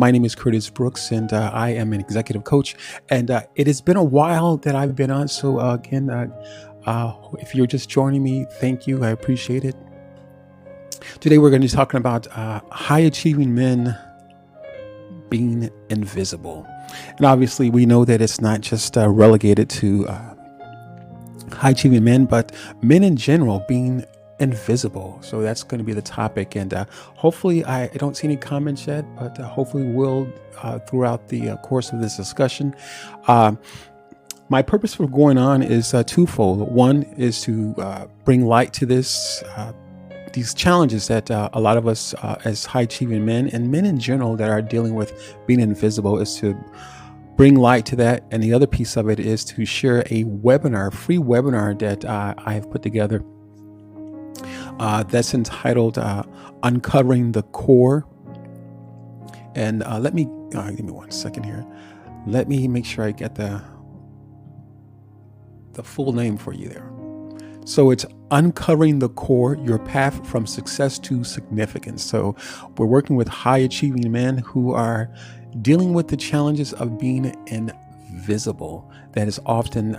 My name is Curtis Brooks, and I am an executive coach. And it has been a while that I've been on. So, if you're just joining me, thank you. I appreciate it. Today, we're going to be talking about high achieving men being invisible. And obviously, we know that it's not just relegated to high achieving men, but men in general being invisible. So that's going to be the topic. And hopefully, I don't see any comments yet, but hopefully we'll throughout the course of this discussion. My purpose for going on is twofold. One is to bring light to these challenges that a lot of us as high achieving men and men in general that are dealing with being invisible, is to bring light to that. And the other piece of it is to share a free webinar that I have put together that's entitled Uncovering the Core. And give me 1 second here. Let me make sure I get the full name for you there. So it's Uncovering the Core, Your Path from Success to Significance. So we're working with high achieving men who are dealing with the challenges of being invisible. That is often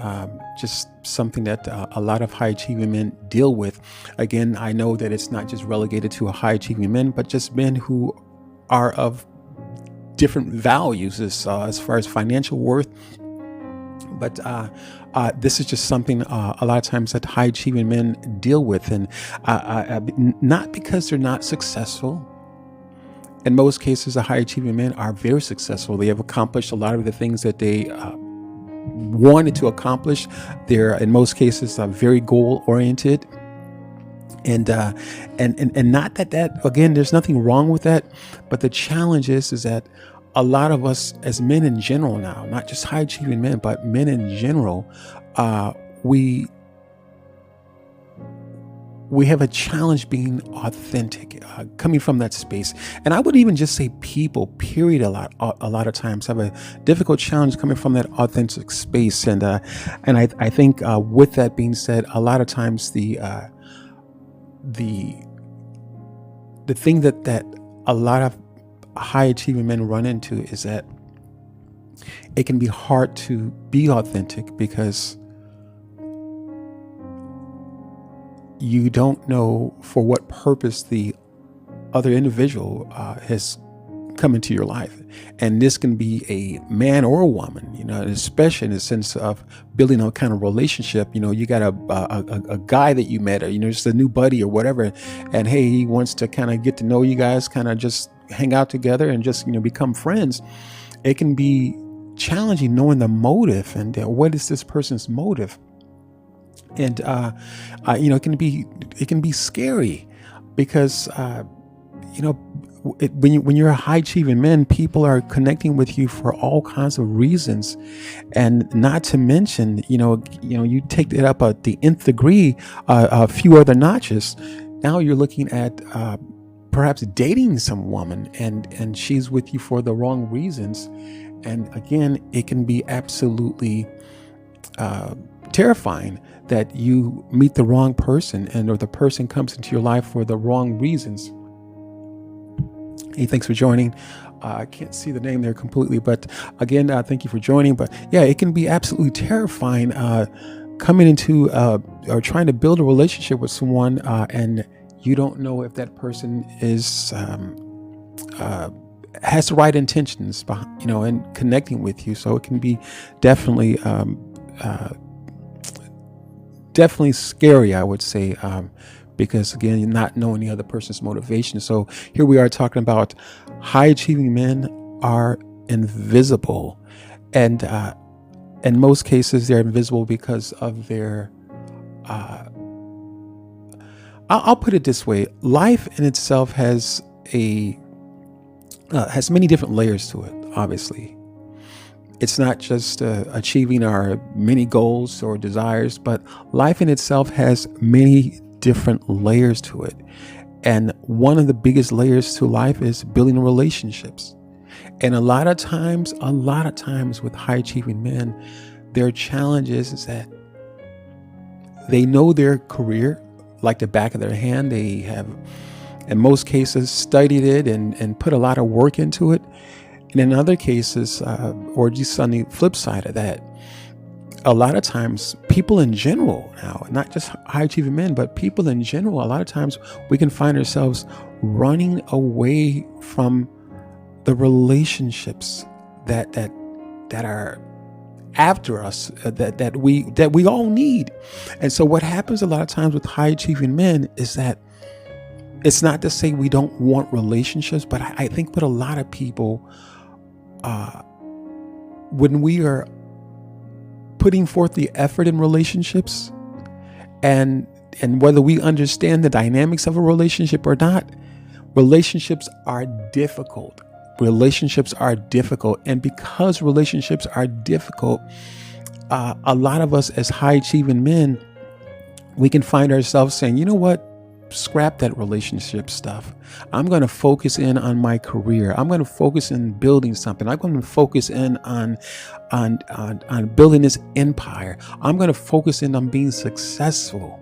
just something that a lot of high achieving men deal with. Again, I know that it's not just relegated to a high achieving men, but just men who are of different values as far as financial worth. But this is just something a lot of times that high achieving men deal with, and not because they're not successful. In most cases, the high achieving men are very successful. They have accomplished a lot of the things that they wanted to accomplish. They're in most cases very goal oriented, and not that again, there's nothing wrong with that. But the challenge is that a lot of us as men in general now, not just high achieving men, but men in general, we have a challenge being authentic, coming from that space. And I would even just say people, period, a lot of times have a difficult challenge coming from that authentic space. And I think with that being said, a lot of times the thing that a lot of high achieving men run into is that it can be hard to be authentic because you don't know for what purpose the other individual has come into your life. And this can be a man or a woman, especially in the sense of building a kind of relationship. You got a guy that you met, or, just a new buddy or whatever. And hey, he wants to kind of get to know you guys, kind of just hang out together and just, become friends. It can be challenging knowing the motive and what is this person's motive. And, it can be scary because, when you're a high achieving man, people are connecting with you for all kinds of reasons. And not to mention, you take it up at the nth degree, a few other notches. Now you're looking at, perhaps dating some woman and she's with you for the wrong reasons. And again, it can be absolutely, terrifying that you meet the wrong person or the person comes into your life for the wrong reasons. Hey, thanks for joining. I can't see the name there completely, but again, thank you for joining. But yeah, it can be absolutely terrifying coming into or trying to build a relationship with someone and you don't know if that person is has the right intentions, in connecting with you. So it can be definitely scary, I would say, because again, you're not knowing the other person's motivation. So here we are talking about high achieving men are invisible, and in most cases they're invisible because of their. I'll put it this way: life in itself has many different layers to it. Obviously, it's not just achieving our many goals or desires, but life in itself has many different layers to it. And one of the biggest layers to life is building relationships. And a lot of times with high achieving men, their challenge is that they know their career like the back of their hand. They have, in most cases, studied it and put a lot of work into it. And in other cases, or just on the flip side of that, a lot of times people in general now, not just high achieving men, but people in general, a lot of times we can find ourselves running away from the relationships that are after us, that we all need. And so what happens a lot of times with high achieving men is that it's not to say we don't want relationships, but I think with a lot of people, when we are putting forth the effort in relationships, and whether we understand the dynamics of a relationship or not, relationships are difficult. Relationships are difficult. And because relationships are difficult, a lot of us as high achieving men, we can find ourselves saying, you know what? Scrap that relationship stuff. I'm going to focus in on my career. I'm going to focus in building something. I'm going to focus in on building this empire. I'm going to focus in on being successful.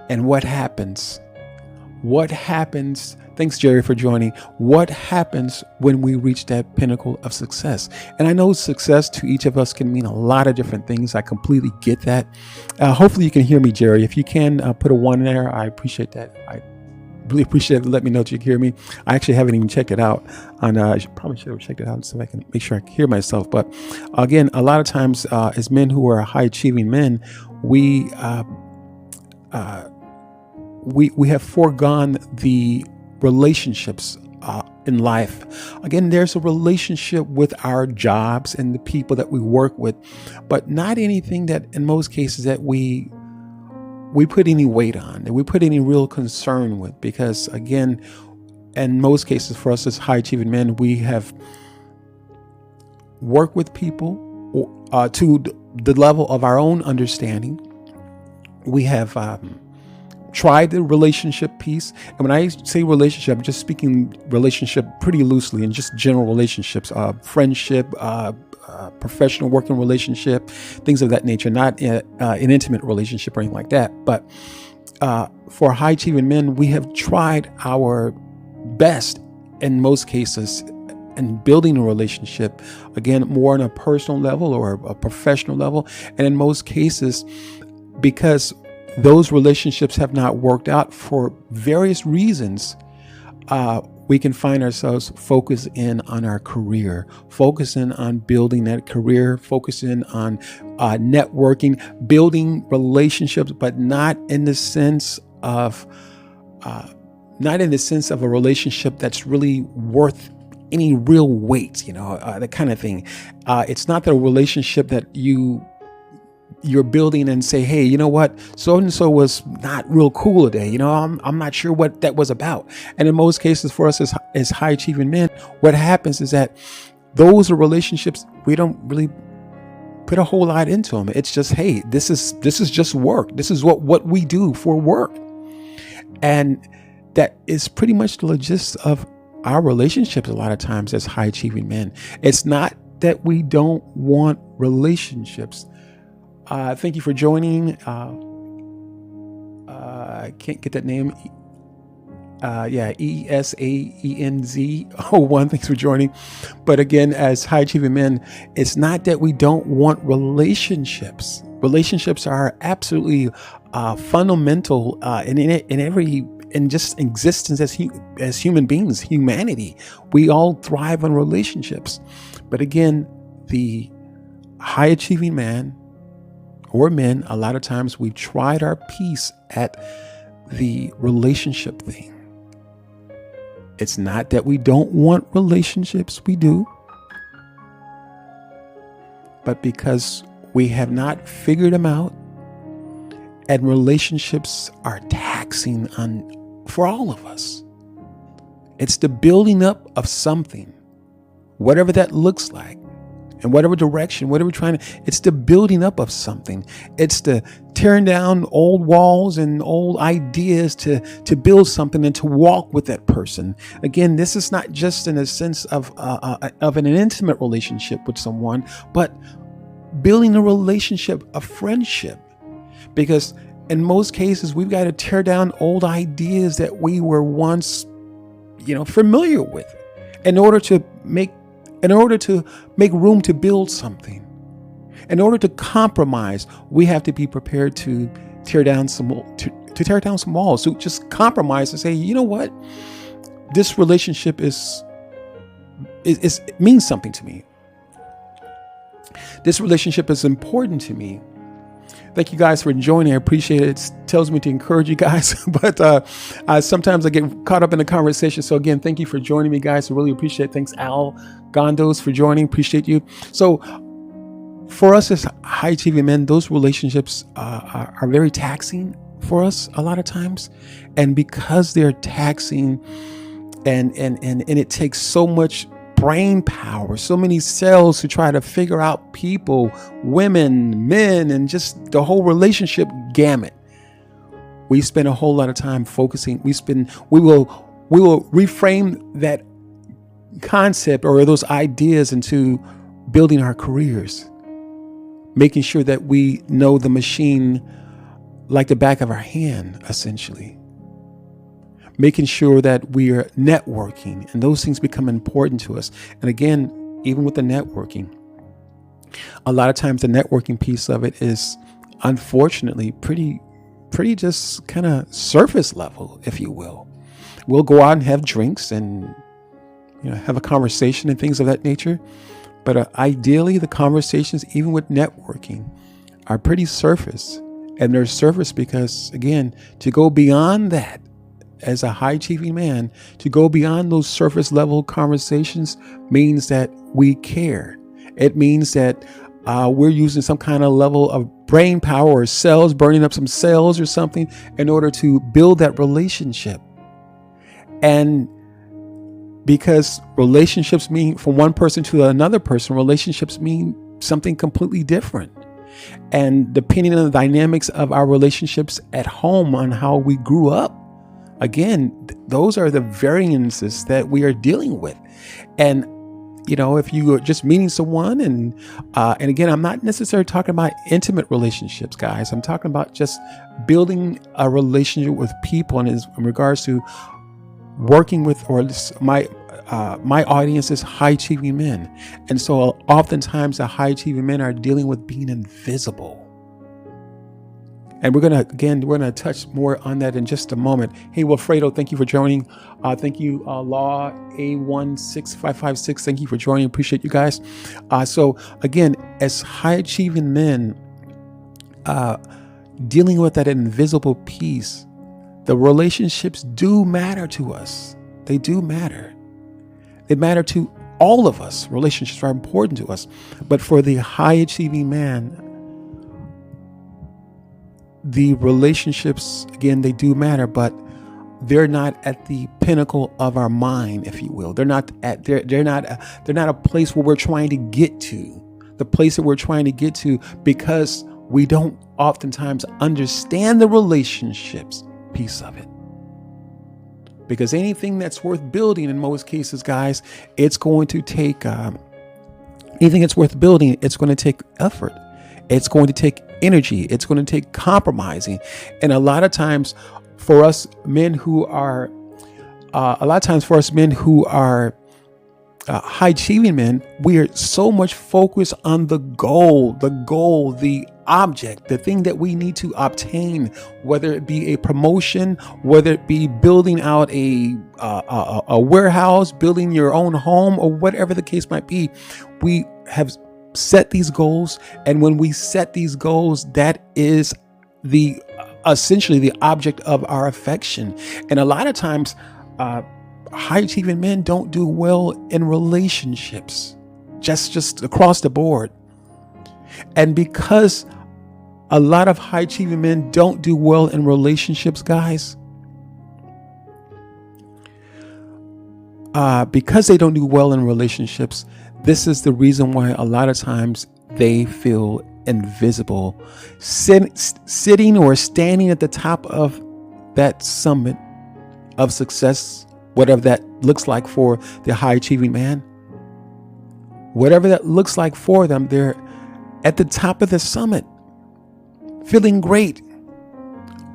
And what happens? What happens? Thanks, Jerry, for joining. What happens when we reach that pinnacle of success? And I know success to each of us can mean a lot of different things. I completely get that. Hopefully you can hear me, Jerry. If you can put a 1 there, I appreciate that. I really appreciate it. Let me know that you can hear me. I actually haven't even checked it out. I probably should have checked it out so I can make sure I can hear myself. But again, a lot of times as men who are high achieving men, we have foregone the relationships in life. Again, there's a relationship with our jobs and the people that we work with, but not anything that in most cases that we put any weight on, that we put any real concern with, because again, in most cases for us as high achieving men, we have worked with people to the level of our own understanding. We have tried the relationship piece. And when I say relationship, I'm just speaking relationship pretty loosely and just general relationships, friendship, professional working relationship, things of that nature, not an intimate relationship or anything like that. But for high achieving men, we have tried our best in most cases in building a relationship, again, more on a personal level or a professional level. And in most cases, because those relationships have not worked out for various reasons, we can find ourselves focused in on our career, focusing on building that career, focusing on networking, building relationships, but not in the sense of a relationship that's really worth any real weight, that kind of thing. It's not the relationship that you're building and say, hey, you know what? So-and-so was not real cool today. I'm not sure what that was about. And in most cases for us as high achieving men, what happens is that those are relationships we don't really put a whole lot into them. It's just, hey, this is just work. This is what we do for work. And that is pretty much the gist of our relationships a lot of times as high achieving men. It's not that we don't want relationships. Thank you for joining. I can't get that name. ESAENZ01. Thanks for joining. But again, as high achieving men, it's not that we don't want relationships. Relationships are absolutely fundamental in just existence as human beings, humanity. We all thrive on relationships. But again, the high achieving man or men, a lot of times we've tried our piece at the relationship thing. It's not that we don't want relationships, we do. But because we have not figured them out, and relationships are taxing for all of us. It's the building up of something, whatever that looks like. In whatever direction, whatever it's the building up of something. It's the tearing down old walls and old ideas to build something and to walk with that person. Again, this is not just in a sense of an intimate relationship with someone, but building a relationship, a friendship. Because in most cases, we've got to tear down old ideas that we were once, familiar with in order to make In order to make room to build something, in order to compromise, we have to be prepared to tear down some walls. So just compromise and say, you know what, this relationship is means something to me. This relationship is important to me. Thank you guys for joining. I appreciate it. It tells me to encourage you guys, but sometimes I get caught up in the conversation. So again, thank you for joining me, guys. I really appreciate it. Thanks, Al Gondos, for joining. Appreciate you. So for us as high achieving men, those relationships are very taxing for us a lot of times. And because they're taxing and it takes so much brain power, so many cells to try to figure out people, women, men, and just the whole relationship gamut. We spend a whole lot of time focusing. We will reframe that concept or those ideas into building our careers, making sure that we know the machine like the back of our hand, essentially. Making sure that we are networking, and those things become important to us. And again, even with the networking, a lot of times the networking piece of it is unfortunately pretty just kind of surface level, if you will. We'll go out and have drinks and have a conversation and things of that nature. But ideally, the conversations, even with networking, are pretty surface. And they're surface because, again, to go beyond that, as a high achieving man, to go beyond those surface level conversations means that we care. It means that we're using some kind of level of brain power or cells, burning up some cells or something in order to build that relationship. And because relationships mean, from one person to another person, relationships mean something completely different. And depending on the dynamics of our relationships at home, on how we grew up, again, those are the variances that we are dealing with. And, if you are just meeting someone and again, I'm not necessarily talking about intimate relationships, guys. I'm talking about just building a relationship with people, and in regards to working with, or my audience is high achieving men. And so oftentimes the high achieving men are dealing with being invisible. And we're going to touch more on that in just a moment. Hey, Wilfredo, thank you for joining. Thank you, Law A16556. Thank you for joining. Appreciate you guys. So again, as high achieving men, dealing with that invisible piece, the relationships do matter to us. They do matter. They matter to all of us. Relationships are important to us. But for the high achieving man, the relationships, again, they do matter, but they're not at the pinnacle of our mind, if you will. They're not a place where we're trying to get to. The place that we're trying to get to, because we don't oftentimes understand the relationships piece of it. Because anything that's worth building, in most cases, guys, it's going to take anything that's worth building. It's going to take effort. It's going to take energy. It's going to take compromising. And a lot of times for us men who are high achieving men, we are so much focused on the goal, the object, the thing that we need to obtain, whether it be a promotion, whether it be building out a warehouse, building your own home, or whatever the case might be. We have set these goals, and when we set these goals, that is essentially the object of our affection. And a lot of times high achieving men don't do well in relationships, just across the board. And because a lot of high achieving men don't do well in relationships, guys, because they don't do well in relationships, this is the reason why a lot of times they feel invisible, sitting or standing at the top of that summit of success, whatever that looks like for the high achieving man. Whatever that looks like for them, they're at the top of the summit, feeling great.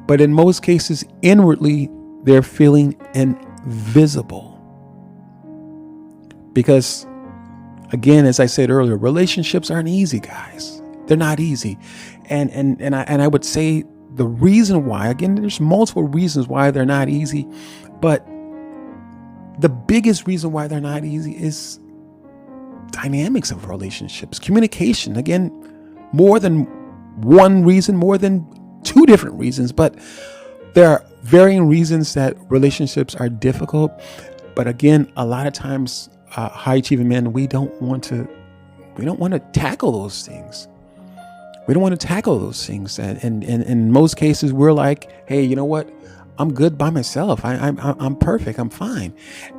But in most cases, inwardly, they're feeling invisible. Because Again, as I said earlier, relationships aren't easy, guys. They're not easy. And I would say the reason why, again, there's multiple reasons why they're not easy, but the biggest reason why they're not easy is dynamics of relationships, communication. Again, more than one reason, more than two different reasons, but there are varying reasons that relationships are difficult. But again, a lot of times, high achieving men, we don't want to tackle those things. We don't want to tackle those things. And in most cases, we're like, hey, you know what? I'm good by myself. I'm perfect. I'm fine.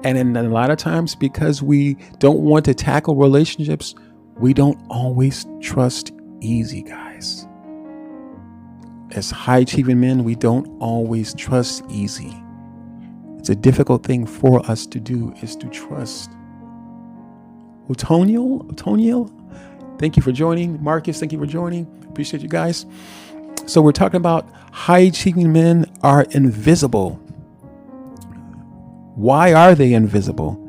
And then a lot of times, because we don't want to tackle relationships, we don't always trust easy, guys. As high achieving men, we don't always trust easy. It's a difficult thing for us to do, is to trust. Otoniel, thank you for joining. Marcus, thank you for joining. Appreciate you guys. So we're talking about high achieving men are invisible. Why are they invisible?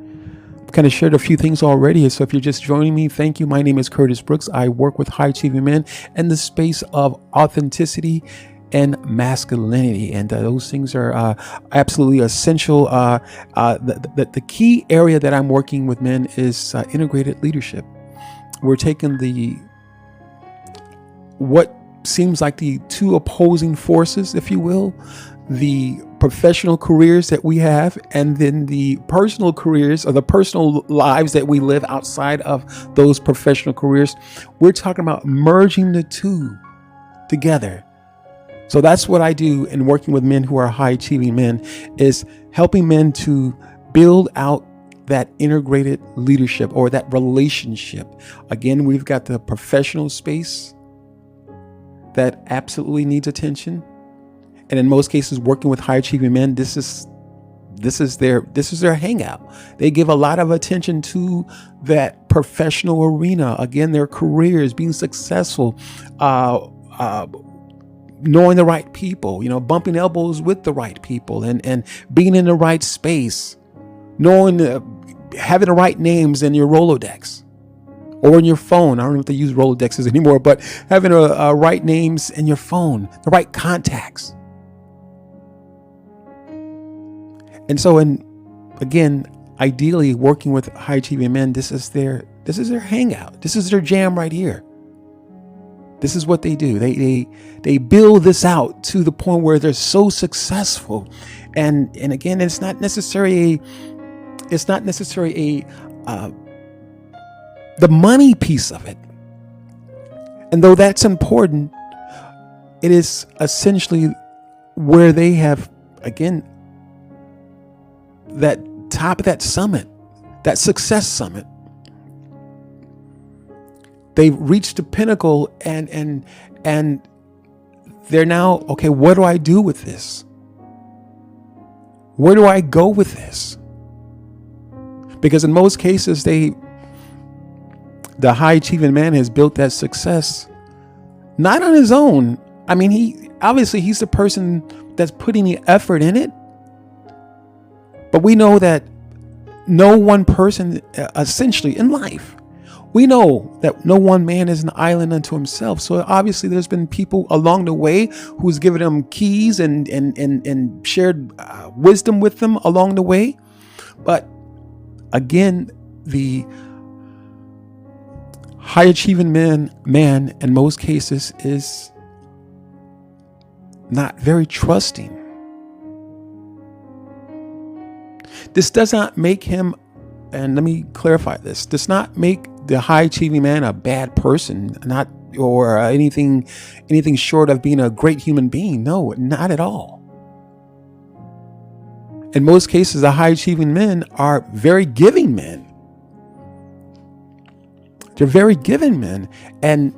I've kind of shared a few things already. So if you're just joining me, thank you. My name is Curtis Brooks. I work with high achieving men in the space of authenticity and masculinity. And those things are absolutely essential. The key area that I'm working with men is integrated leadership. We're taking what seems like the two opposing forces, if you will, the professional careers that we have, and then the personal careers or the personal lives that we live outside of those professional careers. We're talking about merging the two together. So that's what I do in working with men who are high achieving men, is helping men to build out that integrated leadership or that relationship. Again, we've got the professional space that absolutely needs attention. And in most cases, working with high achieving men, this is their hangout. They give a lot of attention to that professional arena. Again, their careers, being successful, knowing the right people, bumping elbows with the right people, and being in the right space, knowing, having the right names in your Rolodex or in your phone. I don't know if they use Rolodexes anymore, but having a right names in your phone, the right contacts. And so, again, ideally working with high achieving men, this is their hangout. This is their jam right here. This is what they do. They build this out to the point where they're so successful. And again, it's not necessarily the money piece of it. And though that's important, it is essentially where they have, again, that top of that summit, that success summit. They've reached the pinnacle, and they're now, okay, what do I do with this? Where do I go with this? Because in most cases, the high achieving man has built that success not on his own. I mean, he's the person that's putting the effort in it. But we know that no one person, essentially in life, we know that no one man is an island unto himself. So obviously there's been people along the way who's given them keys and shared wisdom with them along the way. But again, the high achieving man in most cases is not very trusting. This does not make him, and let me clarify this, does not make the high achieving man a bad person, or anything short of being a great human being. No, not at all. In most cases, the high achieving men are very giving men. They're very giving men. And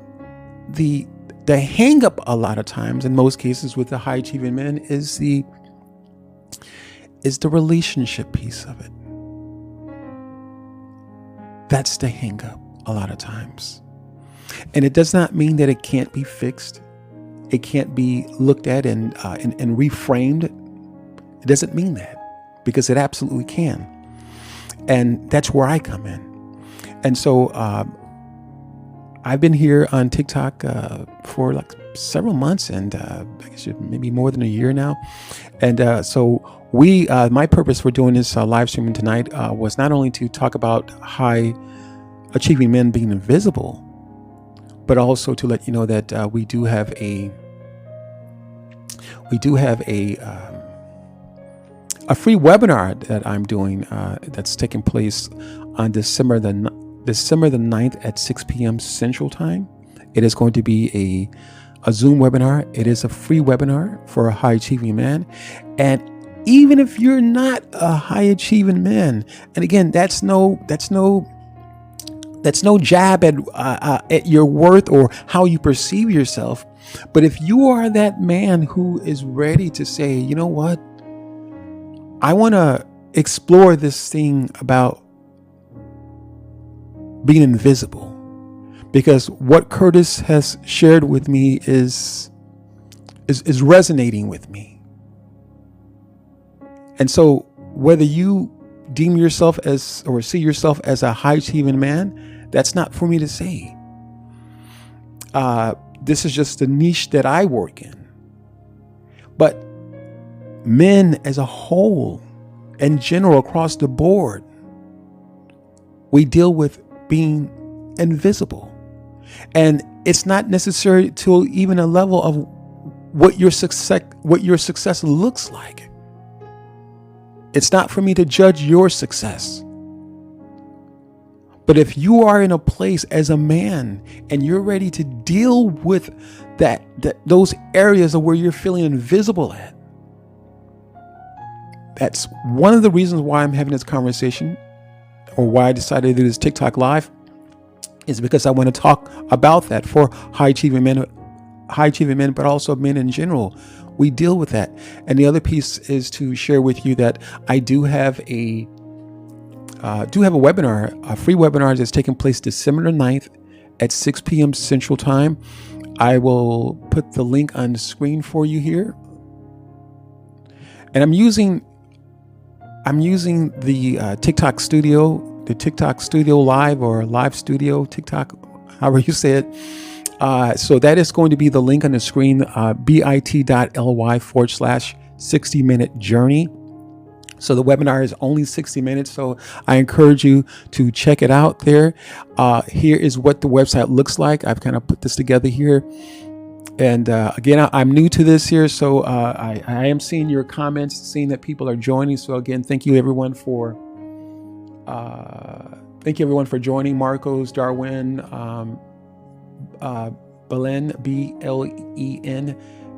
the hang up a lot of times, in most cases with the high achieving men, is the relationship piece of it. That's the hang up a lot of times. And it does not mean that it can't be fixed. It can't be looked at and reframed. It doesn't mean that, because it absolutely can. And that's where I come in. And so I've been here on TikTok for like several months, and I guess maybe more than a year now. And so my purpose for doing this live streaming tonight was not only to talk about high achieving men being invisible, but also to let you know that we do have a free webinar that I'm doing that's taking place on December the 9th at 6 p.m. Central Time. It is going to be a Zoom webinar. It is a free webinar for a high achieving man. And even if you're not a high achieving man, and again, that's no jab at your worth or how you perceive yourself. But if you are that man who is ready to say, you know what, I want to explore this thing about being invisible, because what Curtis has shared with me is resonating with me. And so whether you deem yourself as or see yourself as a high achieving man, that's not for me to say. This is just the niche that I work in. But men as a whole, in general, across the board, we deal with being invisible. And it's not necessary to even a level of what your success looks like. It's not for me to judge your success. But if you are in a place as a man and you're ready to deal with those areas of where you're feeling invisible at, that's one of the reasons why I'm having this conversation, or why I decided to do this TikTok live, is because I want to talk about that for high achieving men, but also men in general. We deal with that. And the other piece is to share with you that I do have a webinar, a free webinar that's taking place December the 9th at 6 p.m. Central Time. I will put the link on the screen for you here. And I'm using the TikTok Studio, Live, or Live Studio, TikTok, however you say it. So that is going to be the link on the screen, bit.ly/60-minute journey. So the webinar is only 60 minutes. So I encourage you to check it out there. Here is what the website looks like. I've kind of put this together here. And again, I'm new to this here. So I am seeing your comments, seeing that people are joining. So again, thank you everyone for joining. Marcos, Darwin, Belen, BLEN,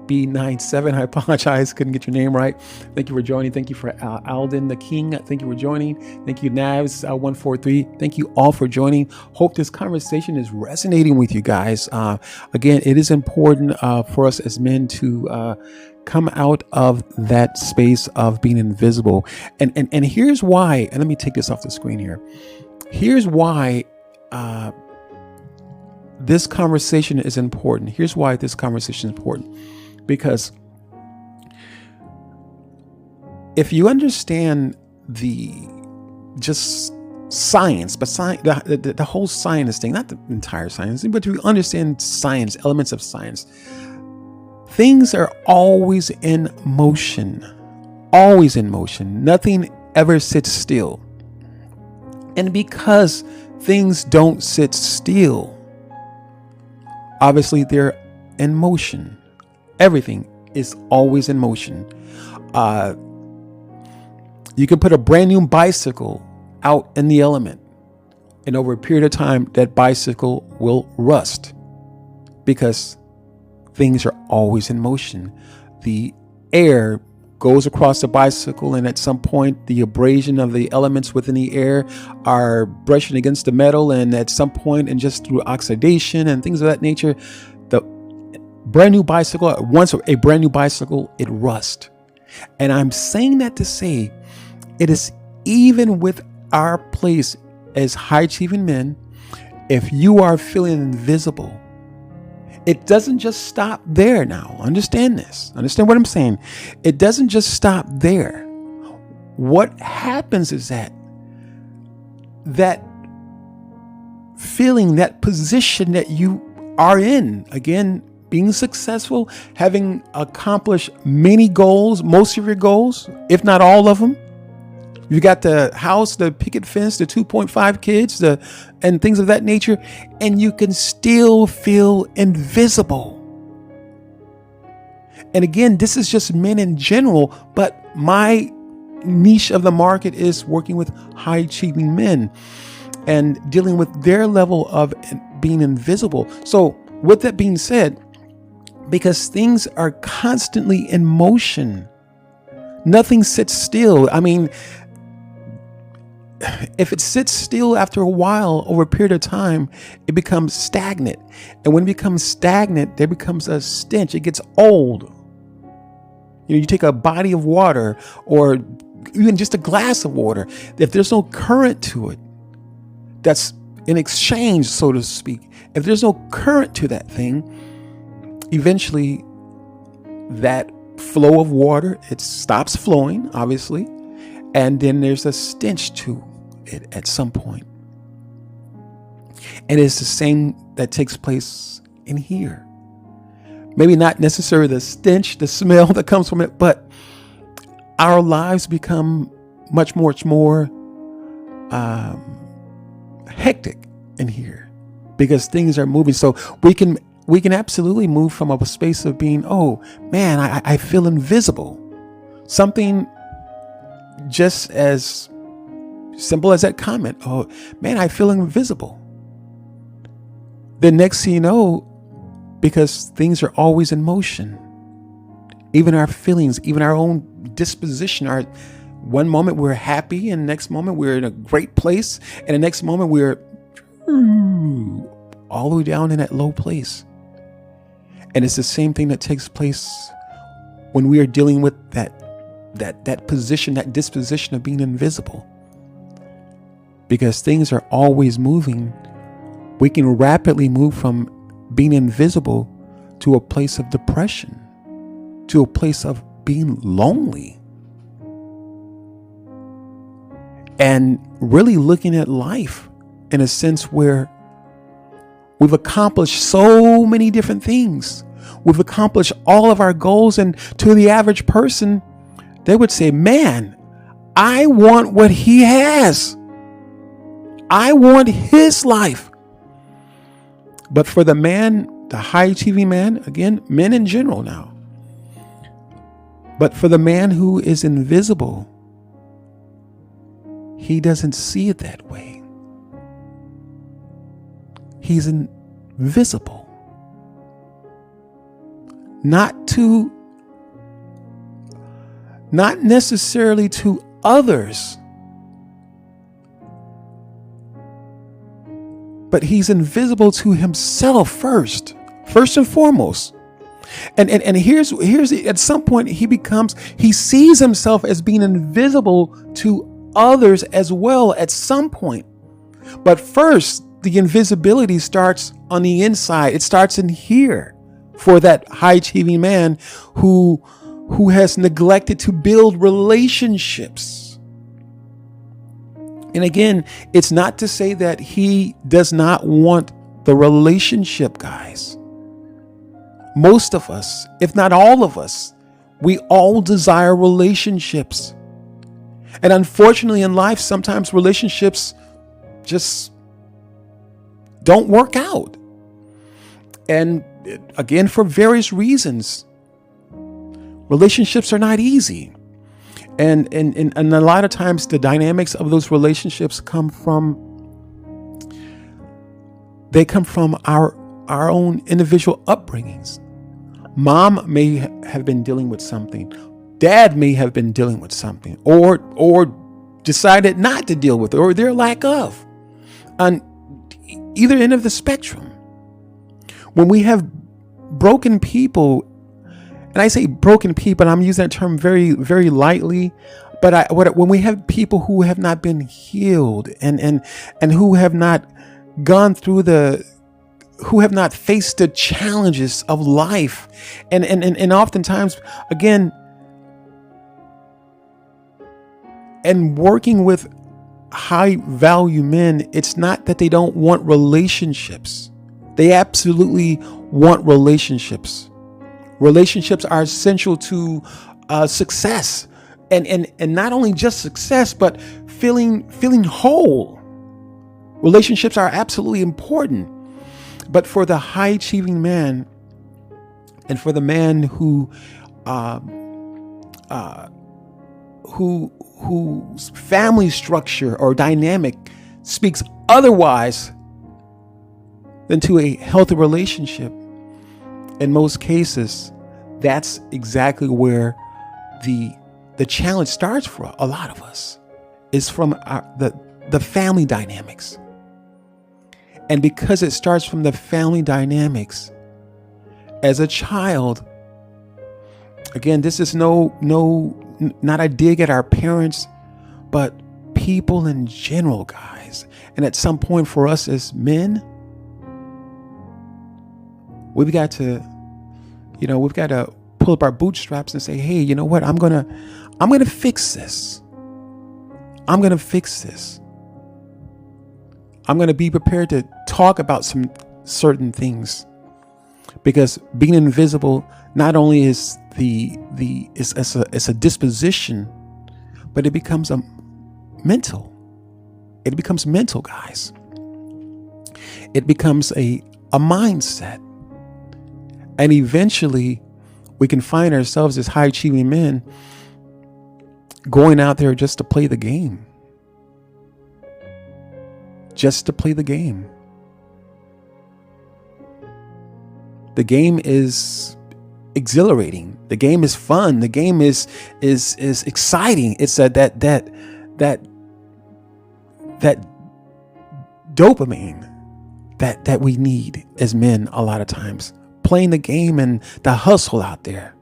B97. I apologize, couldn't get your name right. Thank you for joining. Thank you for Alden the King. Thank you for joining. Thank you, Navs 143. Thank you all for joining. Hope this conversation is resonating with you guys. Again, it is important for us as men to come out of that space of being invisible. And here's why. And let me take this off the screen here. Here's why this conversation is important. Here's why this conversation is important. Because if you understand the just science, but the whole science thing, not the entire science, but you understand science, elements of science, things are always in motion, always in motion. Nothing ever sits still. And because things don't sit still, obviously they're in motion. Everything is always in motion. You can put a brand new bicycle out in the element, and over a period of time, that bicycle will rust because things are always in motion. The air goes across the bicycle, and at some point, the abrasion of the elements within the air are brushing against the metal, and at some point, and just through oxidation and things of that nature, the brand new bicycle, once a brand new bicycle, it rusts. And I'm saying that to say, it is even with our place as high achieving men, if you are feeling invisible, it doesn't just stop there now. Understand this. Understand what I'm saying. It doesn't just stop there. What happens is that feeling that position that you are in. Again, being successful, having accomplished many goals, most of your goals, if not all of them. You got the house, the picket fence, the 2.5 kids, and things of that nature, and you can still feel invisible. And again, this is just men in general, but my niche of the market is working with high achieving men and dealing with their level of being invisible. So with that being said, because things are constantly in motion, nothing sits still. I mean, if it sits still after a while, over a period of time, it becomes stagnant. And when it becomes stagnant, there becomes a stench. It gets old. You know, you take a body of water or even just a glass of water. If there's no current to it, that's in exchange, so to speak. If there's no current to that thing, eventually that flow of water, it stops flowing, obviously. And then there's a stench to it at some point. And it's the same that takes place in here. Maybe not necessarily the stench, the smell that comes from it, but our lives become much more hectic in here because things are moving. So we can absolutely move from a space of being, oh man, I feel invisible. Something just as simple as that comment, oh man, I feel invisible. The next thing you know, because things are always in motion, even our feelings, even our own disposition, are one moment we're happy and the next moment we're in a great place and the next moment we're all the way down in that low place. And it's the same thing that takes place when we are dealing with that position, that disposition of being invisible. Because things are always moving, we can rapidly move from being invisible to a place of depression, to a place of being lonely. And really looking at life in a sense where we've accomplished so many different things. We've accomplished all of our goals, and to the average person, they would say, man, I want what he has. I want his life. But for the man, the high achieving man, again, men in general now, but for the man who is invisible, he doesn't see it that way. He's invisible. Not necessarily to others, but he's invisible to himself first and foremost. And here's at some point he sees himself as being invisible to others as well at some point. But first, the invisibility starts on the inside. It starts in here for that high achieving man who has neglected to build relationships. And again, it's not to say that he does not want the relationship, guys. Most of us, if not all of us, we all desire relationships. And unfortunately in life, sometimes relationships just don't work out. And again, for various reasons, relationships are not easy. And a lot of times the dynamics of those relationships come from our own individual upbringings. Mom may have been dealing with something. Dad may have been dealing with something, or decided not to deal with it, or their lack of. On either end of the spectrum, when we have broken people, and I say broken people, I'm using that term very, very lightly, but when we have people who have not been healed and who have not gone through who have not faced the challenges of life, and oftentimes, again, and working with high value men, it's not that they don't want relationships. They absolutely want relationships. Relationships are essential to success, and not only just success, but feeling whole. Relationships are absolutely important. But for the high achieving man, and for the man whose family structure or dynamic speaks otherwise than to a healthy relationship, in most cases, that's exactly where the challenge starts for a lot of us, is from the family dynamics. And because it starts from the family dynamics, as a child, again, this is not a dig at our parents, but people in general, guys. And at some point for us as men, we've got to pull up our bootstraps and say, hey, you know what? I'm gonna fix this. I'm gonna fix this. I'm gonna be prepared to talk about some certain things, because being invisible not only is it's a disposition, but it becomes mental. It becomes mental, guys. It becomes a mindset. And eventually we can find ourselves as high achieving men going out there just to play the game. Just to play the game. The game is exhilarating. The game is fun. The game is exciting. It's that dopamine that we need as men a lot of times. Playing the game and the hustle out there.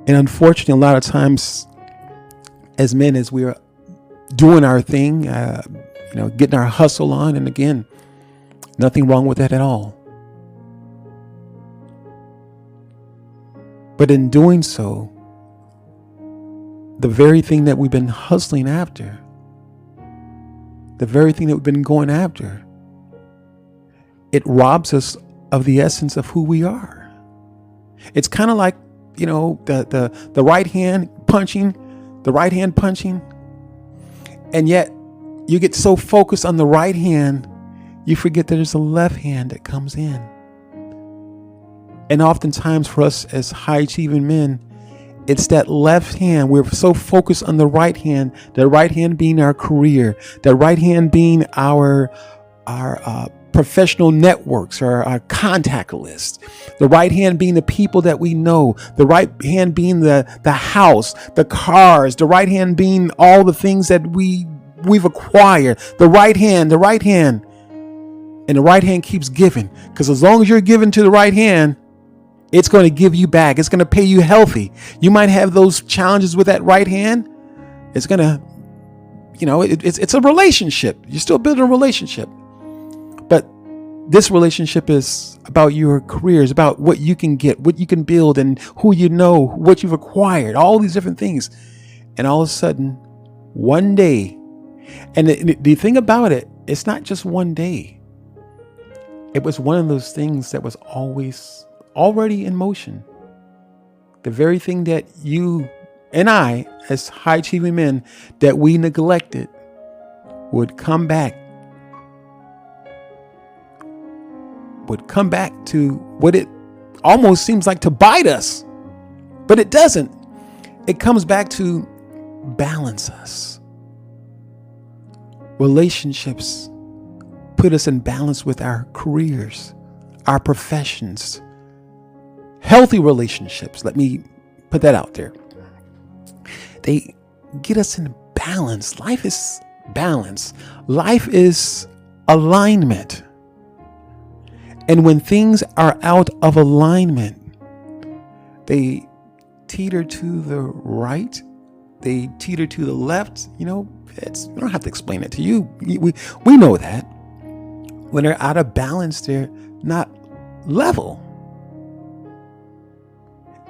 And unfortunately, a lot of times as men, as we're doing our thing, getting our hustle on, and again, nothing wrong with that at all. But in doing so, the very thing that we've been hustling after, the very thing that we've been going after, it robs us of the essence of who we are. It's kind of like, the right hand punching, and yet you get so focused on the right hand, you forget that there's a left hand that comes in. And oftentimes for us as high achieving men, it's that left hand. We're so focused on the right hand being our career, the right hand being our professional networks or our contact list, the right hand being the people that we know, the right hand being the house, the cars, the right hand being all the things that we've acquired, the right hand. And the right hand keeps giving, because as long as you're giving to the right hand, it's going to give you back. It's going to pay you healthy. You might have those challenges with that right hand. It's going to, it's a relationship. You're still building a relationship. But this relationship is about your career. It's about what you can get, what you can build, and who you know, what you've acquired, all these different things. And all of a sudden, one day, and the thing about it, it's not just one day. It was one of those things that was already in motion. The very thing that you and I, as high achieving men, that we neglected, would come back to what it almost seems like to bite us, but it doesn't. It comes back to balance us. Relationships put us in balance with our careers, our professions, healthy relationships. Let me put that out there. They get us in balance. Life is balance. Life is alignment. And when things are out of alignment, they teeter to the right, they teeter to the left. We don't have to explain it to you. We know that. When they're out of balance, they're not level.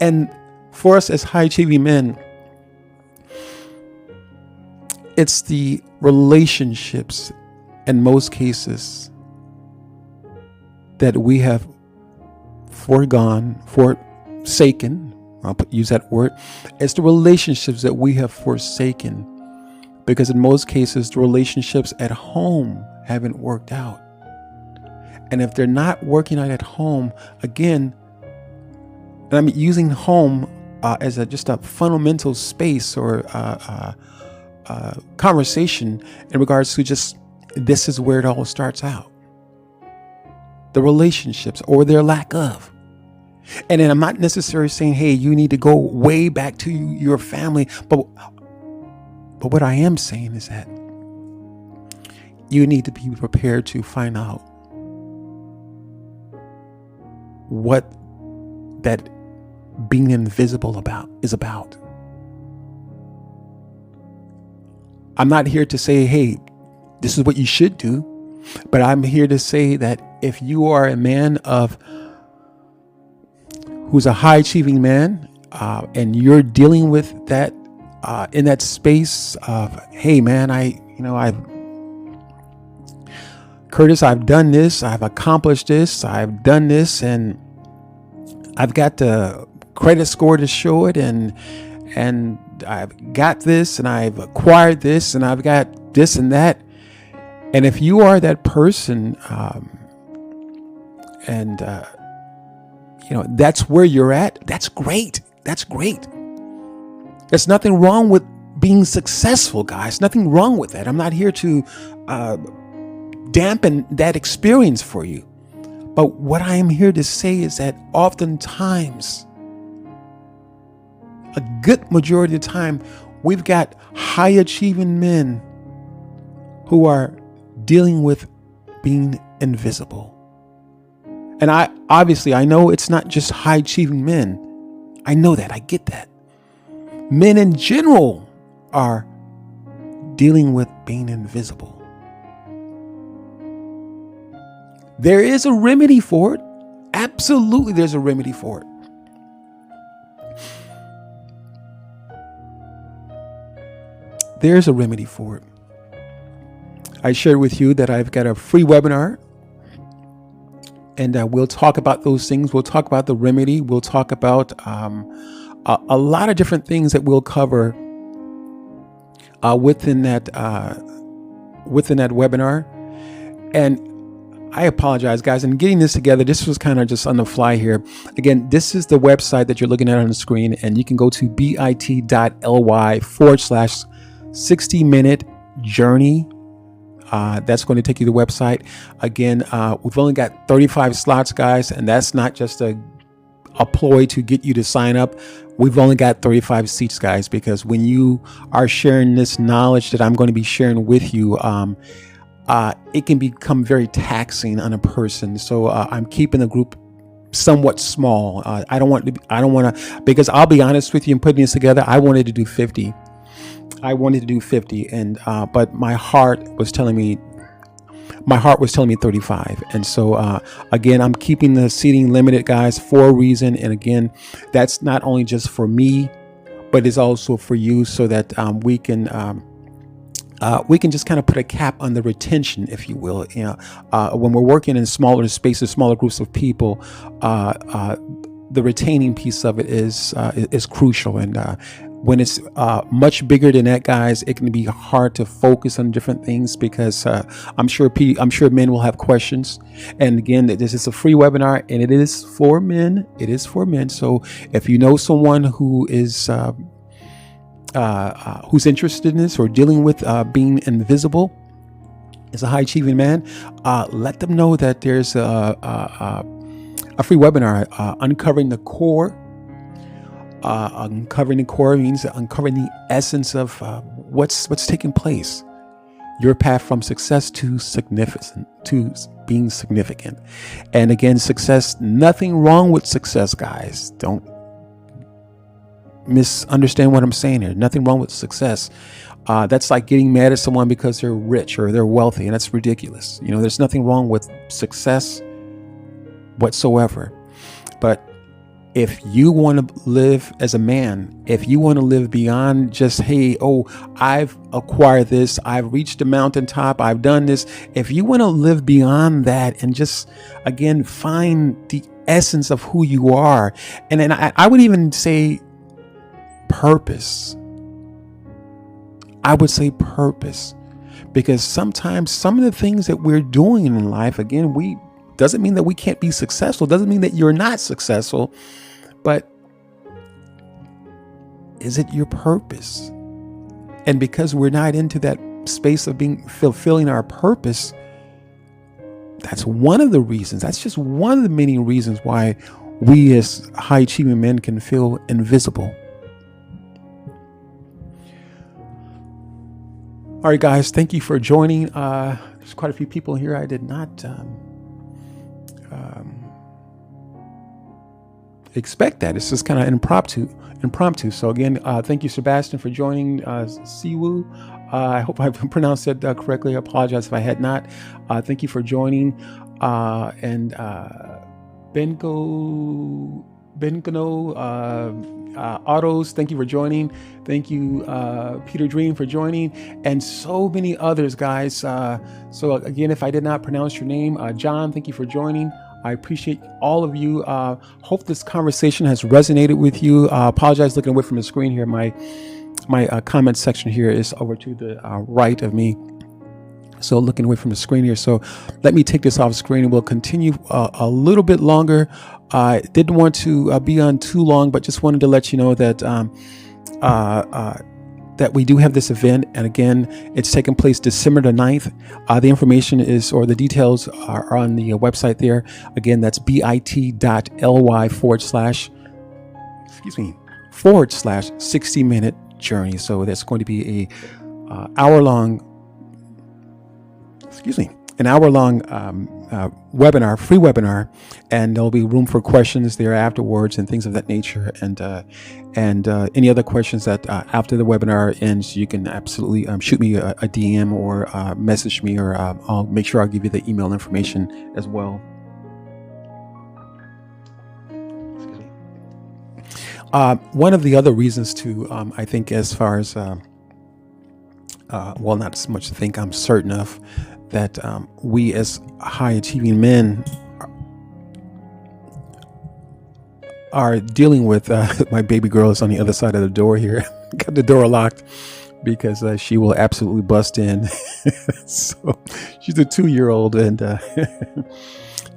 And for us as high achieving men, it's the relationships in most cases that we have forsaken. Use that word. It's the relationships that we have forsaken, because in most cases, the relationships at home haven't worked out. And if they're not working out at home, again, and I'm using home as just a fundamental space or conversation in regards to just, this is where it all starts out. The relationships or their lack of. And then I'm not necessarily saying, hey, you need to go way back to your family. But what I am saying is that you need to be prepared to find out what that being invisible is about. I'm not here to say, hey, this is what you should do. But I'm here to say that if you are a man who's a high achieving man, and you're dealing with that in that space of, hey man, Curtis, I've done this, I've accomplished this, I've done this, and I've got the credit score to show it, and I've got this, and I've acquired this, and I've got this and that. And if you are that person, that's where you're at, that's great. That's great. There's nothing wrong with being successful, guys. Nothing wrong with that. I'm not here to dampen that experience for you. But what I am here to say is that oftentimes, a good majority of the time, we've got high achieving men who are dealing with being invisible. And I know it's not just high achieving men. I know that. I get that. Men in general are dealing with being invisible. There is a remedy for it. Absolutely, there's a remedy for it. There's a remedy for it. I shared with you that I've got a free webinar, and we'll talk about those things. We'll talk about the remedy. We'll talk about a lot of different things that we'll cover within that webinar. And I apologize, guys. In getting this together, this was kind of just on the fly here. Again, this is the website that you're looking at on the screen, and you can go to bit.ly/60-minute journey. That's going to take you to the website. Again, we've only got 35 slots, guys, and that's not just a ploy to get you to sign up. We've only got 35 seats, guys, because when you are sharing this knowledge that I'm going to be sharing with you, it can become very taxing on a person. So I'm keeping the group somewhat small. I don't want to, because I'll be honest with you, in putting this together, I wanted to do 50. And but my heart was telling me 35. And so again, I'm keeping the seating limited, guys, for a reason. And again, that's not only just for me, but it's also for you, so that we can just kind of put a cap on the retention, if you will. When we're working in smaller spaces, smaller groups of people, the retaining piece of it is crucial. And when it's much bigger than that, guys, it can be hard to focus on different things, because I'm sure men will have questions. And again, this is a free webinar, and it is for men. It is for men. So if you know someone who is who's interested in this or dealing with being invisible as a high achieving man, let them know that there's a free webinar, uncovering the core. Uncovering the core means uncovering the essence of what's taking place. Your path from success to being significant. And again, success, nothing wrong with success, guys. Don't misunderstand what I'm saying here. Nothing wrong with success. That's like getting mad at someone because they're rich or they're wealthy, and that's ridiculous. There's nothing wrong with success whatsoever. But if you want to live as a man, if you want to live beyond just, hey, oh, I've acquired this, I've reached the mountaintop, I've done this. If you want to live beyond that and just, again, find the essence of who you are. And then I would even say purpose. I would say purpose. Because sometimes some of the things that we're doing in life, again, doesn't mean that we can't be successful, doesn't mean that you're not successful, but is it your purpose? And because we're not into that space of fulfilling our purpose, that's one of the reasons, that's just one of the many reasons why we as high achieving men can feel invisible. All right, guys, thank you for joining. There's quite a few people here. I did not expect that. It's just kind of impromptu. So again, thank you, Sebastian, for joining. Siwu, I hope I pronounced it correctly. I apologize if I had not. Thank you for joining. And Benko, Autos, thank you for joining. Thank you, Peter Dream, for joining, and so many others, guys. So again, if I did not pronounce your name, John, thank you for joining. I appreciate all of you. Hope this conversation has resonated with you. Apologize looking away from the screen here. My comment section here is over to the right of me. So looking away from the screen here. So let me take this off screen and we'll continue a little bit longer. I didn't want to be on too long, but just wanted to let you know that that we do have this event. And again, it's taking place December the 9th. The information is, or the details are on the website there. Again, that's bit.ly/60-minute journey. So that's going to be an hour long webinar, free webinar, and there'll be room for questions there afterwards and things of that nature. And any other questions that after the webinar ends, you can absolutely shoot me a DM or message me, or I'll make sure I'll give you the email information as well. One of the other reasons to, I think, as far as, well, not as much to think, I'm certain of, that we as high achieving men are dealing with. My baby girl is on the other side of the door here. Got the door locked because she will absolutely bust in. So she's a 2-year-old, and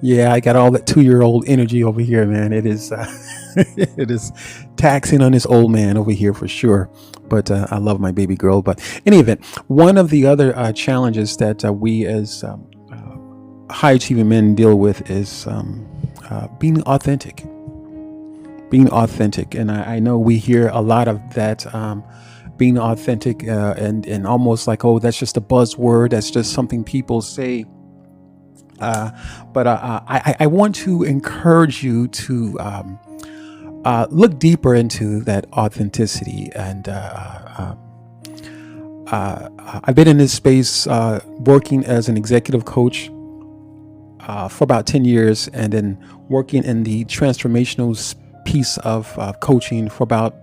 yeah, I got all that 2-year-old energy over here, man. It is it is taxing on this old man over here for sure. But I love my baby girl. But in any event, one of the other challenges that we as high achieving men deal with is being authentic. Being authentic. And I know we hear a lot of that, being authentic, and almost like, oh, that's just a buzzword. That's just something people say. But I want to encourage you to look deeper into that authenticity. And I've been in this space working as an executive coach for about 10 years, and then working in the transformational piece of coaching for about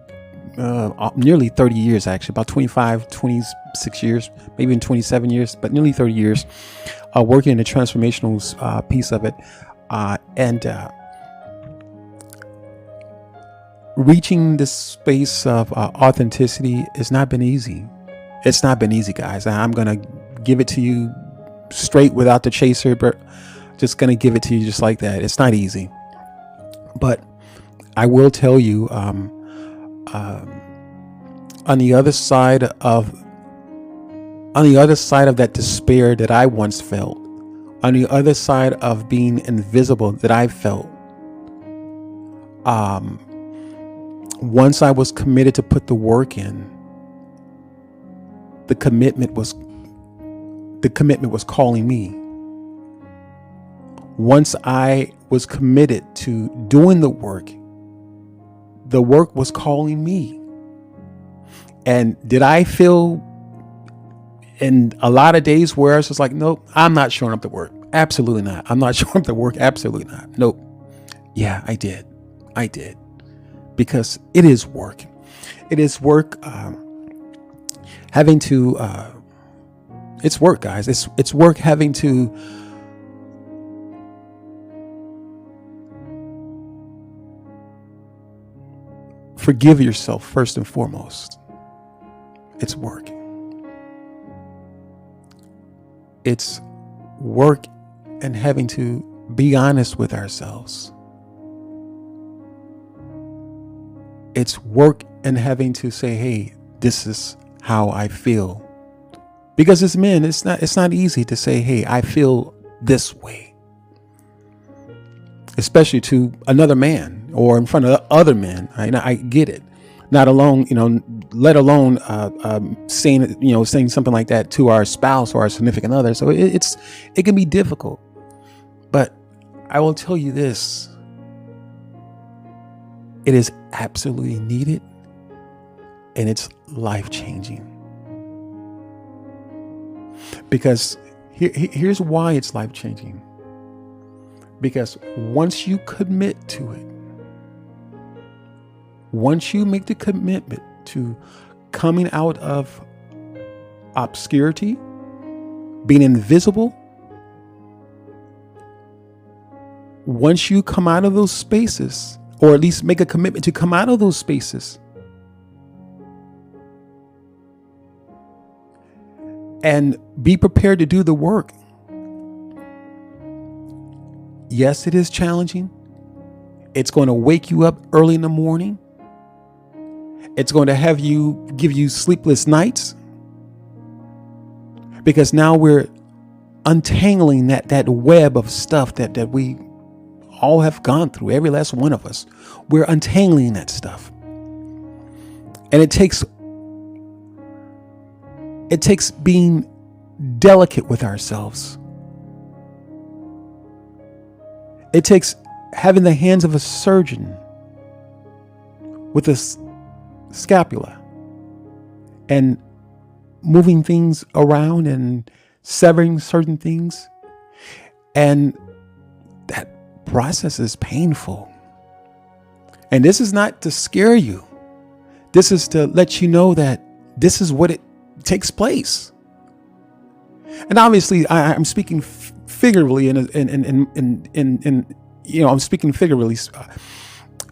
nearly 30 years, actually, about 25, 26 years, maybe even 27 years, but nearly 30 years working in the transformational piece of it. And reaching this space of authenticity has not been easy. It's not been easy, guys. I'm going to give it to you straight without the chaser, but just going to give it to you just like that. It's not easy. But I will tell you, on the other side of that despair that I once felt, on the other side of being invisible that I felt, once I was committed to put the work in, the commitment was calling me. Once I was committed to doing the work was calling me. And did I feel in a lot of days where I was just like, nope, I'm not showing up to work. Absolutely not. I'm not showing up to work. Absolutely not. Nope. Yeah, I did. because it is work. It is work. Having to. It's work, guys. It's work having to forgive yourself first and foremost. It's work. It's work and having to be honest with ourselves. It's work and having to say, hey, this is how I feel. Because as men, it's not easy to say, hey, I feel this way. Especially to another man or in front of other men. I get it. Not alone, let alone saying something like that to our spouse or our significant other. So it can be difficult. But I will tell you this. It is absolutely needed, and it's life-changing. Because here's why it's life-changing. Because once you commit to it, once you make the commitment to coming out of obscurity, being invisible, once you come out of those spaces, or at least make a commitment to come out of those spaces, and be prepared to do the work. Yes, it is challenging. It's going to wake you up early in the morning. It's going to give you sleepless nights. Because now we're untangling that web of stuff that we all have gone through, every last one of us. We're untangling that stuff. And it takes being delicate with ourselves. It takes having the hands of a surgeon with a scapula and moving things around and severing certain things. And that process is painful. And this is not to scare you. This is to let you know that this is what it takes place. And obviously I'm speaking figuratively I'm speaking figuratively,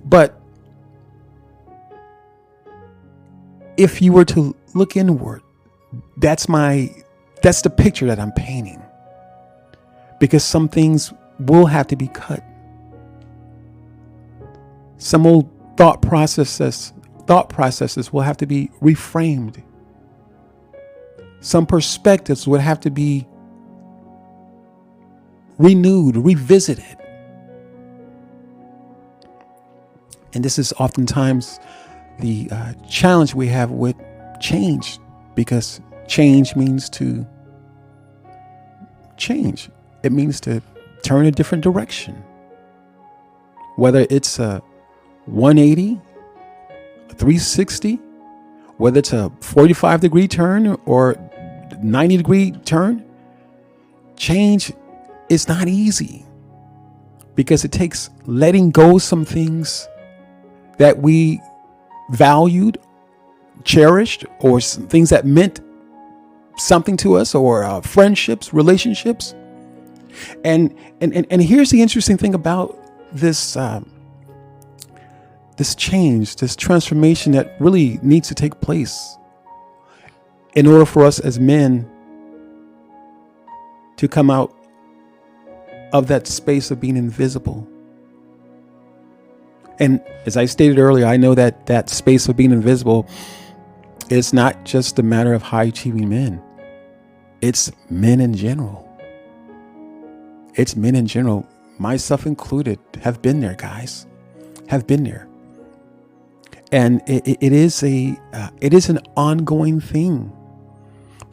but if you were to look inward, that's the picture that I'm painting, because some things will have to be cut. Some old thought processes will have to be reframed. Some perspectives would have to be renewed, revisited. And this is oftentimes the challenge we have with change, because change means to change. It means to turn a different direction. Whether it's a 180, a 360, whether it's a 45-degree turn or 90-degree turn, change is not easy, because it takes letting go some things that we valued, cherished, or some things that meant something to us, or friendships, relationships. And here's the interesting thing about this change, this transformation that really needs to take place in order for us as men to come out of that space of being invisible. And as I stated earlier, I know that space of being invisible is not just a matter of high achieving men. It's men in general. It's men in general, myself included, have been there, guys, have been there. And it is an ongoing thing,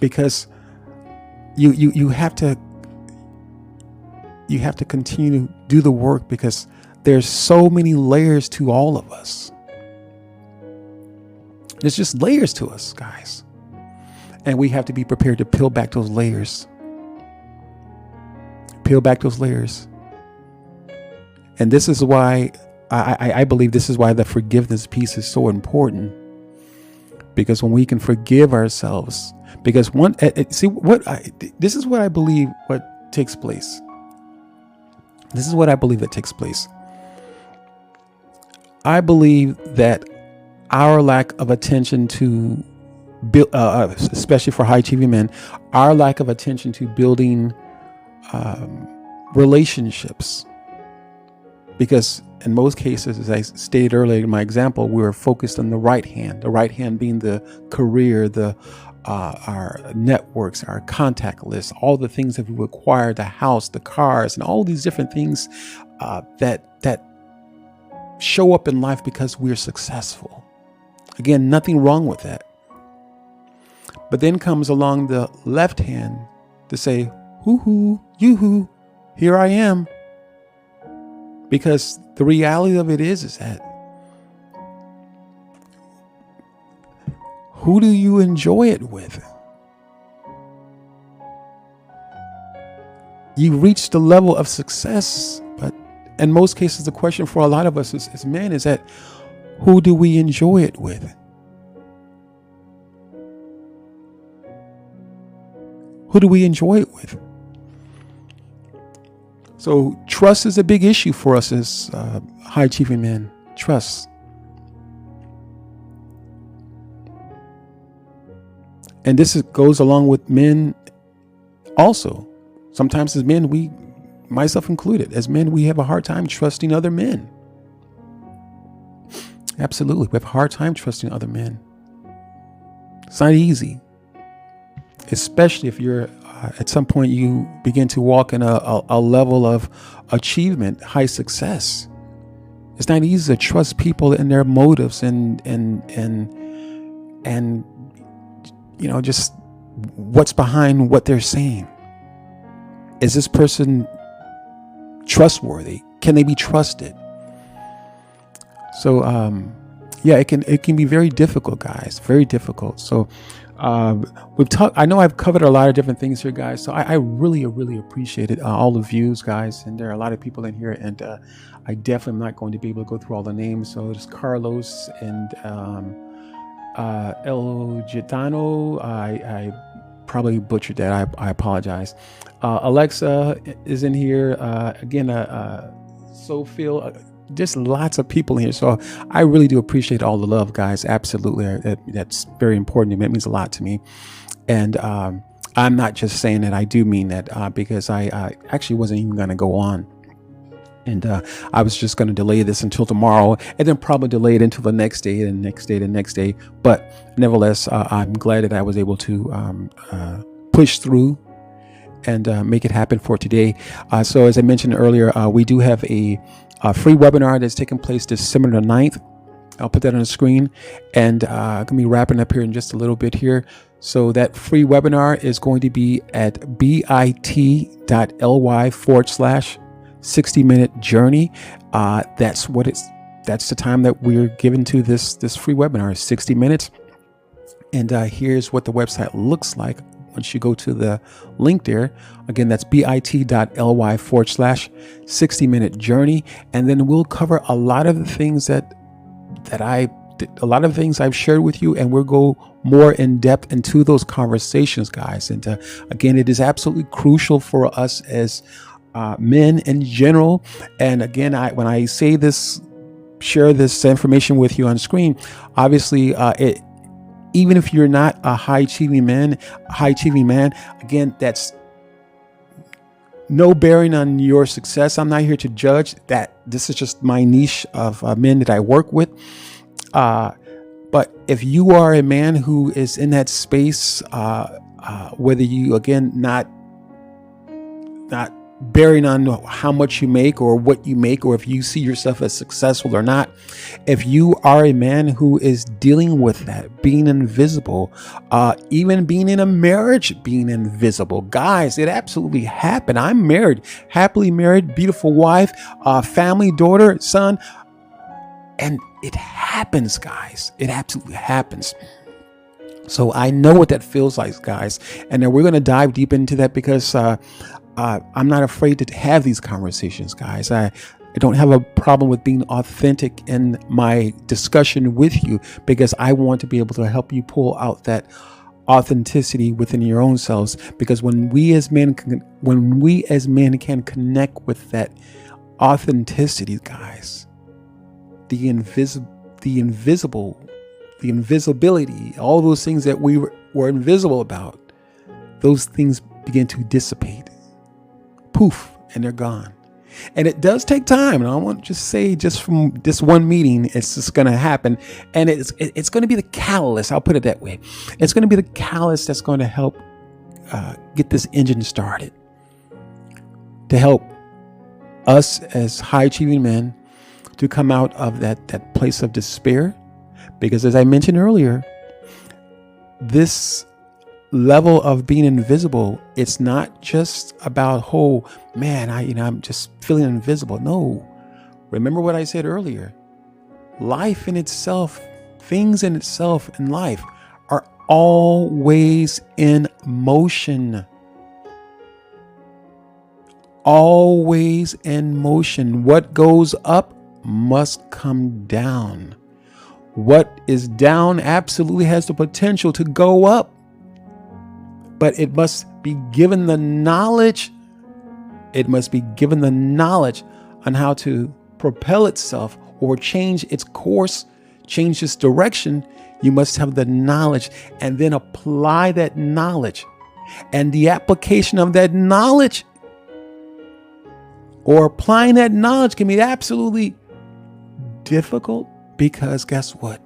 because you have to continue to do the work, because there's so many layers to all of us. There's just layers to us, guys. And we have to be prepared to peel back those layers. Peel back those layers. And this is why I believe this is why the forgiveness piece is so important, because when we can forgive ourselves, because this is what I believe what takes place. This is what I believe that takes place. I believe that our lack of attention to build, especially for high achieving men, our lack of attention to building relationships, because in most cases, as I stated earlier in my example, we were focused on the right hand being the career, our networks, our contact list, all the things that we require, the house, the cars, and all these different things that show up in life because we're successful. Again, nothing wrong with that. But then comes along the left hand to say, hoo-hoo, yoo-hoo, here I am. Because the reality of it is that who do you enjoy it with? You reach the level of success, but in most cases, the question for a lot of us as men is that who do we enjoy it with? Who do we enjoy it with? So trust is a big issue for us as high achieving men. Trust. And this goes along with men also. Sometimes as men, myself included, as men, we have a hard time trusting other men. Absolutely. We have a hard time trusting other men. It's not easy. Especially if you're at some point you begin to walk in a level of achievement, high success. It's not easy to trust people and their motives and just what's behind what they're saying. Is this person trustworthy? Can they be trusted? So it can be very difficult, guys. Very difficult. So we've talked. I know I've covered a lot of different things here, guys. So I really appreciate it. All the views, guys, and there are a lot of people in here, and I definitely am not going to be able to go through all the names. So there's Carlos and El Gitano. I probably butchered that. I apologize. Alexa is in here again. Sophia. Just lots of people here. So I really do appreciate all the love, guys. Absolutely. That's very important to me. It means a lot to me. And I'm not just saying that. I do mean that because I actually wasn't even going to go on. And I was just going to delay this until tomorrow and then probably delay it until the next day and next day and next day. But nevertheless, I'm glad that I was able to push through and make it happen for today. So as I mentioned earlier, we do have a free webinar that's taking place December the 9th. I'll put that on the screen, and I'm going to be wrapping up here in just a little bit here. So that free webinar is going to be at bit.ly/60-minute journey. That's the time that we're given to this free webinar, 60 minutes. And here's what the website looks like. Once you go to the link there, again, that's bit.ly/60-minute journey. And then we'll cover a lot of the things a lot of things I've shared with you, and we'll go more in depth into those conversations, guys. And again, it is absolutely crucial for us as men in general. And again, when I say this, share this information with you on screen, obviously, even if you're not a high achieving man, again, that's no bearing on your success. I'm not here to judge that. This is just my niche of men that I work with. But if you are a man who is in that space, whether you, again, not bearing on how much you make or what you make, or if you see yourself as successful or not, if you are a man who is dealing with that, being invisible, even being in a marriage, being invisible, guys, it absolutely happened. I'm married, happily married, beautiful wife, family, daughter, son, and it happens, guys. It absolutely happens. So I know what that feels like, guys, and then we're going to dive deep into that because I'm not afraid to have these conversations, guys. I don't have a problem with being authentic in my discussion with you, because I want to be able to help you pull out that authenticity within your own selves. Because when we as men can connect with that authenticity, guys, the invisibility, all those things that we were invisible about, those things begin to dissipate. Poof, and they're gone. And it does take time. And I want to just say, just from this one meeting, it's just going to happen. And it's going to be the catalyst. I'll put it that way. It's going to be the catalyst that's going to help get this engine started, to help us as high achieving men to come out of that place of despair. Because as I mentioned earlier, this level of being invisible, it's not just about, oh man, I'm just feeling invisible. No, remember what I said earlier. Life in itself, things in itself in life are always in motion. Always in motion. What goes up must come down. What is down absolutely has the potential to go up, but it must be given the knowledge. It must be given the knowledge on how to propel itself or change its course, change its direction. You must have the knowledge, and then apply that knowledge. And the application of that knowledge, or applying that knowledge, can be absolutely difficult, because guess what?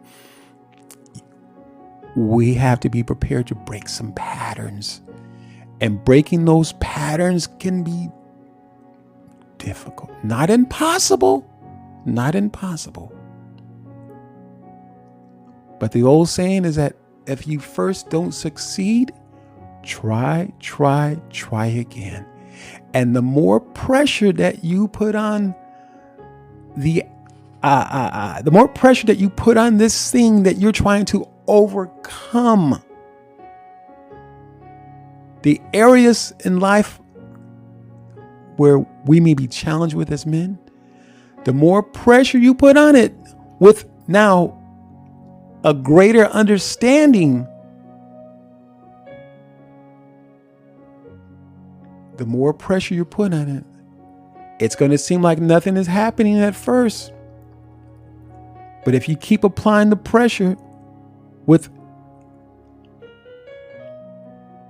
We have to be prepared to break some patterns. And breaking those patterns can be difficult. Not impossible. Not impossible. But the old saying is that if you first don't succeed, try again. And the more pressure that you put on the more pressure that you put on this thing that you're trying to overcome, the areas in life where we may be challenged with as men, the more pressure you put on it with now a greater understanding, the more pressure you put on it, it's going to seem like nothing is happening at first. But if you keep applying the pressure with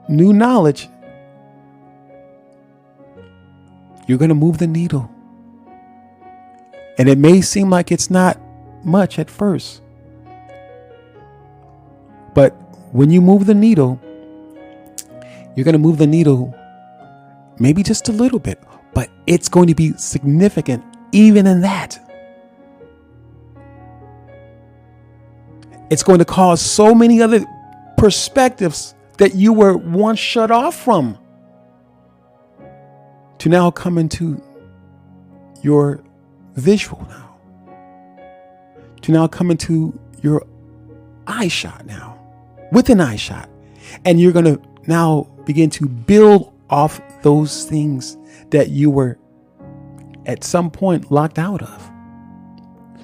new knowledge, you're going to move the needle. And it may seem like it's not much at first, but when you move the needle, you're going to move the needle maybe just a little bit, but it's going to be significant even in that. It's going to cause so many other perspectives that you were once shut off from to now come into your visual now, to now come into your eye shot now, with an eye shot. And you're going to now begin to build off those things that you were at some point locked out of.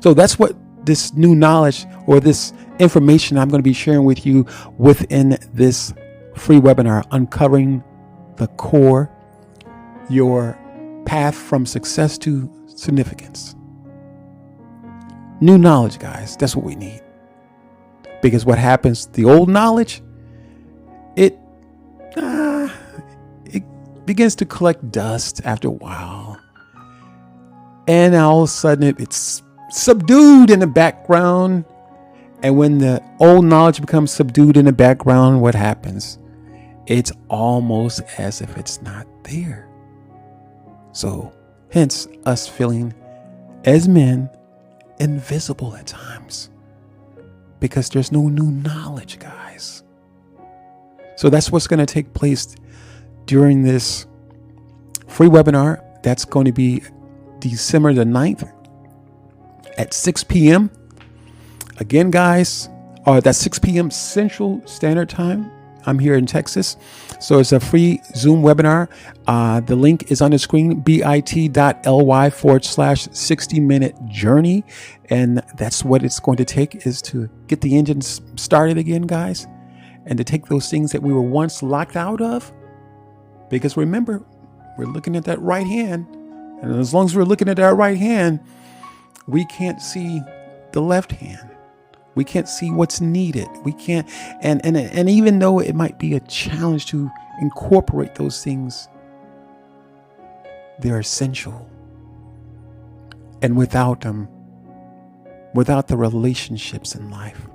So that's what this new knowledge, or this information I'm going to be sharing with you within this free webinar, Uncovering the Core, Your Path from Success to Significance. New knowledge, guys. That's what we need. Because what happens, the old knowledge, it begins to collect dust after a while. And all of a sudden it's subdued in the background. And when the old knowledge becomes subdued in the background, what happens? It's almost as if it's not there. So hence us feeling as men invisible at times, because there's no new knowledge, guys. So that's what's going to take place during this free webinar. That's going to be December the 9th at 6 p.m. Again, guys, that's 6 p.m. Central Standard Time. I'm here in Texas. So it's a free Zoom webinar. The link is on the screen, bit.ly/60-minute journey. And that's what it's going to take, is to get the engines started again, guys, and to take those things that we were once locked out of. Because remember, we're looking at that right hand. And as long as we're looking at that right hand, we can't see the left hand. We can't see what's needed. We can't, and even though it might be a challenge to incorporate those things, they're essential. And without them, without the relationships in life,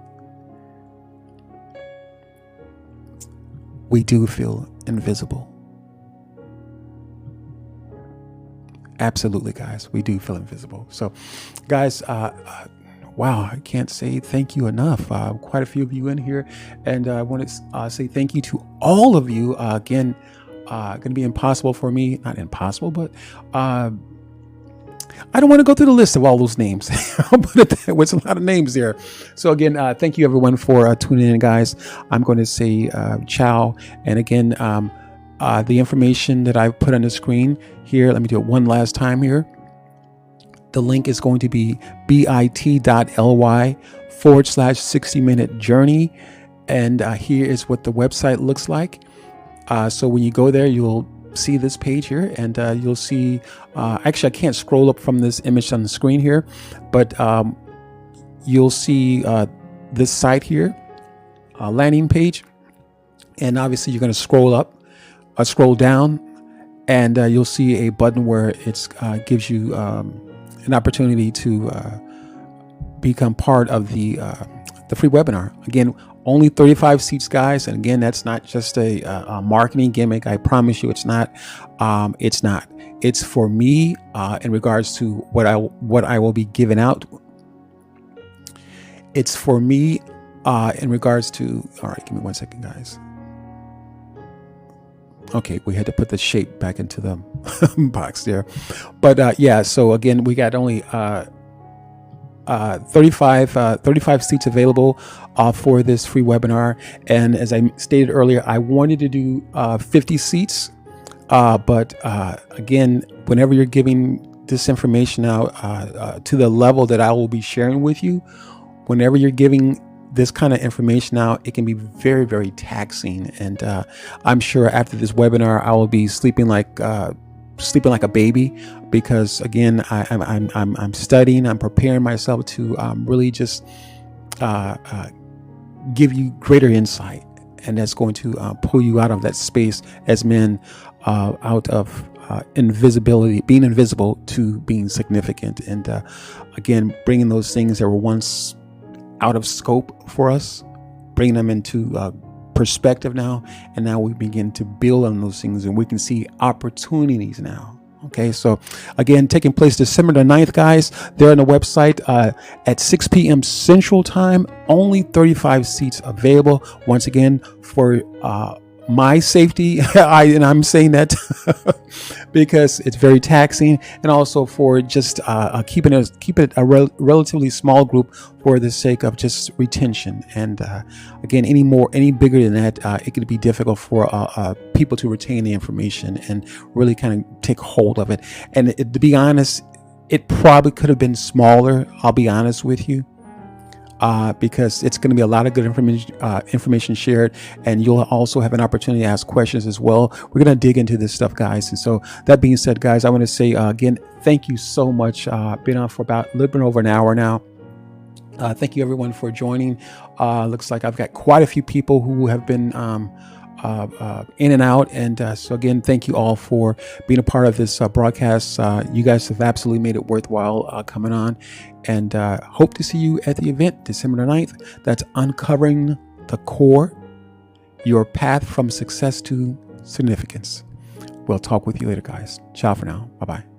we do feel invisible. Absolutely, guys. We do feel invisible. So, guys, wow, I can't say thank you enough. Quite a few of you in here. And I want to say thank you to all of you. Again, going to be impossible for me. Not impossible, but I don't want to go through the list of all those names. I'll put it that way. It's a lot of names there. So again, thank you everyone for tuning in, guys. I'm going to say ciao. And again, the information that I've put on the screen here, let me do it one last time here. The link is going to be bit.ly/60-minute journey. And here is what the website looks like. So when you go there, you'll see this page here, and you'll see, actually, I can't scroll up from this image on the screen here, but you'll see this site here, landing page. And obviously you're going to scroll up, scroll down, and you'll see a button where it gives you an opportunity to become part of the free webinar. Again, only 35 seats, guys. And again, that's not just a marketing gimmick. I promise you, it's not. It's not. It's for me in regards to what I will be giving out. It's for me in regards to. All right, give me 1 second, guys. Okay, we had to put the shape back into the box there. But yeah, so again, we got only 35 seats available for this free webinar. And as I stated earlier, I wanted to do 50 seats. But again, whenever you're giving this information out to the level that I will be sharing with you, whenever you're giving this kind of information out, it can be very, very taxing. And I'm sure after this webinar, I will be sleeping like a baby, because again, I'm studying, I'm preparing myself to really just give you greater insight, and that's going to pull you out of that space as men, out of invisibility, being invisible, to being significant, and again, bringing those things that were once out of scope for us, bringing them into perspective now, and now we begin to build on those things, and we can see opportunities now. Okay, so again, taking place December the 9th, guys. They're on the website at 6 p.m. Central Time. Only 35 seats available. Once again, for my safety, I'm saying that because it's very taxing, and also for just keeping it a relatively small group for the sake of just retention. And again, any bigger than that, it could be difficult for people to retain the information and really kind of take hold of it. And to be honest, it probably could have been smaller. I'll be honest with you. Because it's going to be a lot of good information shared, and you'll also have an opportunity to ask questions as well. We're going to dig into this stuff, guys. And so that being said, guys, I want to say again, thank you so much. Been on for about a little bit over an hour now. Thank you everyone for joining. Looks like I've got quite a few people who have been in and out, and so again, thank you all for being a part of this broadcast. You guys have absolutely made it worthwhile coming on, and hope to see you at the event December the 9th. That's Uncovering the Core, Your Path from Success to Significance. We'll talk with you later, guys. Ciao for now. Bye-bye.